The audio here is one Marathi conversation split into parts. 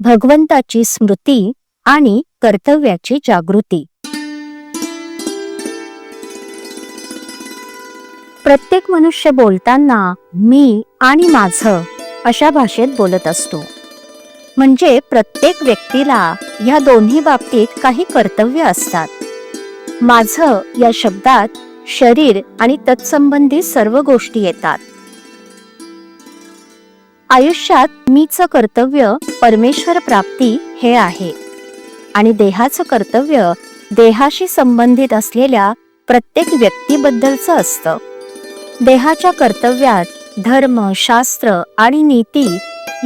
भगवंताची स्मृती आणि कर्तव्याची जागृती. प्रत्येक मनुष्य बोलताना मी आणि माझं अशा भाषेत बोलत असतो. म्हणजे प्रत्येक व्यक्तीला ह्या दोन्ही बाबतीत काही कर्तव्य असतात. माझं या शब्दात शरीर आणि तत्संबंधी सर्व गोष्टी येतात. आयुष्यात मीचं कर्तव्य परमेश्वर प्राप्ती हे आहे आणि देहाचं कर्तव्य देहाशी संबंधित असलेल्या प्रत्येक व्यक्तीबद्दलचं असतं. देहाच्या कर्तव्यात धर्म, शास्त्र आणि नीती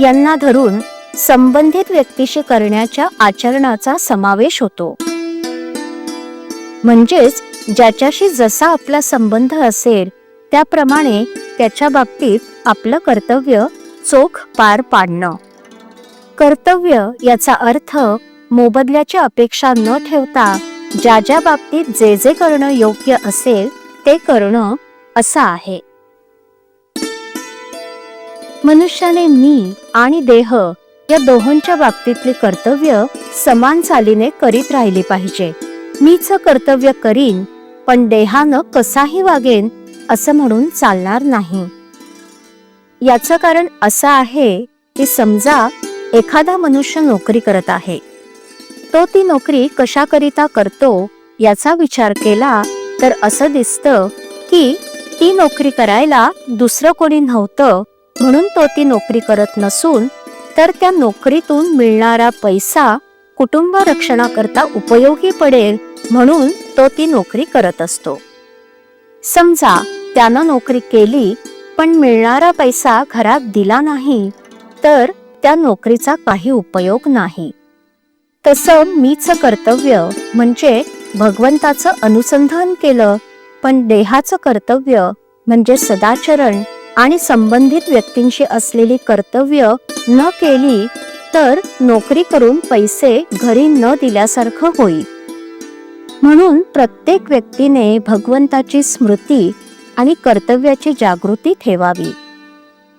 यांना धरून संबंधित व्यक्तीशी करण्याच्या आचरणाचा समावेश होतो. म्हणजेच ज्याच्याशी जसा आपला संबंध असेल त्याप्रमाणे त्याच्या बाबतीत आपलं कर्तव्य चोख पार पाडणं. कर्तव्य याचा अर्थ मोबदल्याची अपेक्षा न ठेवता ज्या ज्या बाबतीत जे जे करणं योग्य असेल ते करणं असा आहे. मनुष्याने मी आणि देह या दोहोंच्या बाबतीतली कर्तव्य समान चालीने करीत राहिली पाहिजे. मीच कर्तव्य करीन पण देहानं कसाही वागेन असं म्हणून चालणार नाही. याचं कारण असं आहे की समजा एखादा मनुष्य नोकरी करत आहे. तो ती नोकरी कशाकरिता करतो याचा विचार केला तर असं दिसतं की ती नोकरी करायला दुसरं कोणी नव्हतं म्हणून तो ती नोकरी करत नसून तर त्या नोकरीतून मिळणारा पैसा कुटुंब रक्षणाकरता उपयोगी पडेल म्हणून तो ती नोकरी करत असतो. समजा त्यानं नोकरी केली पण मिळणारा पैसा घरात दिला नाही तर त्या नोकरीचा काही उपयोग नाही. तसं मीच कर्तव्य म्हणजे भगवंताचं अनुसंधान केलं पण देहाचं कर्तव्य म्हणजे सदाचरण आणि संबंधित व्यक्तींशी असलेली कर्तव्य न केली तर नोकरी करून पैसे घरी न दिल्यासारखं होईल. म्हणून प्रत्येक व्यक्तीने भगवंताची स्मृती आणि कर्तव्याची जागृती ठेवावी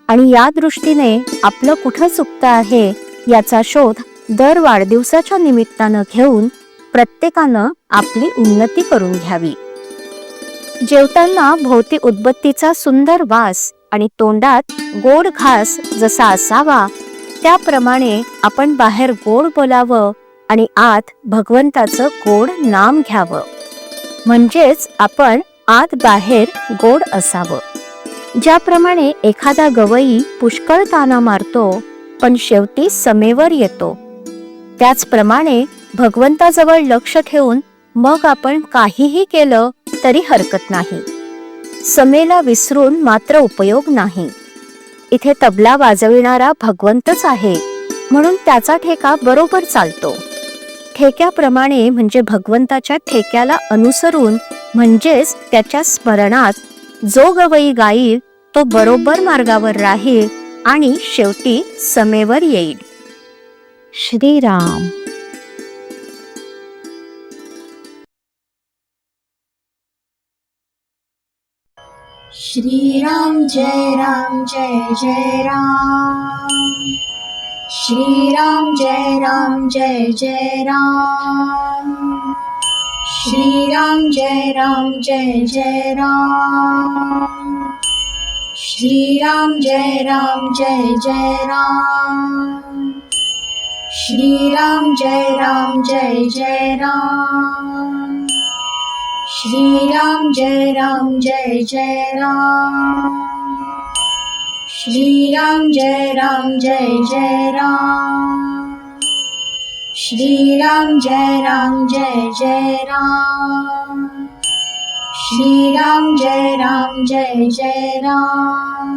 आणि या दृष्टीने आपलं कुठं चुकतं आहे याचा शोध दर वाढदिवसाच्या निमित्तानं घेऊन प्रत्येकानं आपली उन्नती करून घ्यावी. जेवताना भोवती उदबत्तीचा सुंदर वास आणि तोंडात गोड घास जसा असावा त्याप्रमाणे आपण बाहेर गोड बोलावं आणि आत भगवंताचं गोड नाम घ्यावं. म्हणजेच आपण आत बाहेर गोड असावं. ज्याप्रमाणे एखादा गवई पुष्कळ ताना मारतो पण शेवटी समेवर येतो त्याचप्रमाणे भगवंताजवळ लक्ष ठेवून मग आपण काहीही केलं तरी हरकत नाही. समेला विसरून मात्र उपयोग नाही. इथे तबला वाजविणारा भगवंतच आहे म्हणून त्याचा ठेका बरोबर चालतो. ठेक्याप्रमाणे म्हणजे भगवंताच्या ठेक्याला अनुसरून म्हणजेच त्याच्या स्मरणात जो गवई गाईल तो बरोबर मार्गावर राहील आणि शेवटी समेवर येईल. श्रीराम. श्रीराम जय राम जय जय राम. श्रीराम जय राम जय जय राम. श्रीराम जय राम जय जय राम. श्रीराम जय राम जय जय राम. श्रीराम जय राम जय जय राम. श्रीराम जय राम जय जय राम. श्रीराम जय राम जय जय राम. श्रीराम जय राम जय जय राम. श्रीराम जय राम जय जय राम.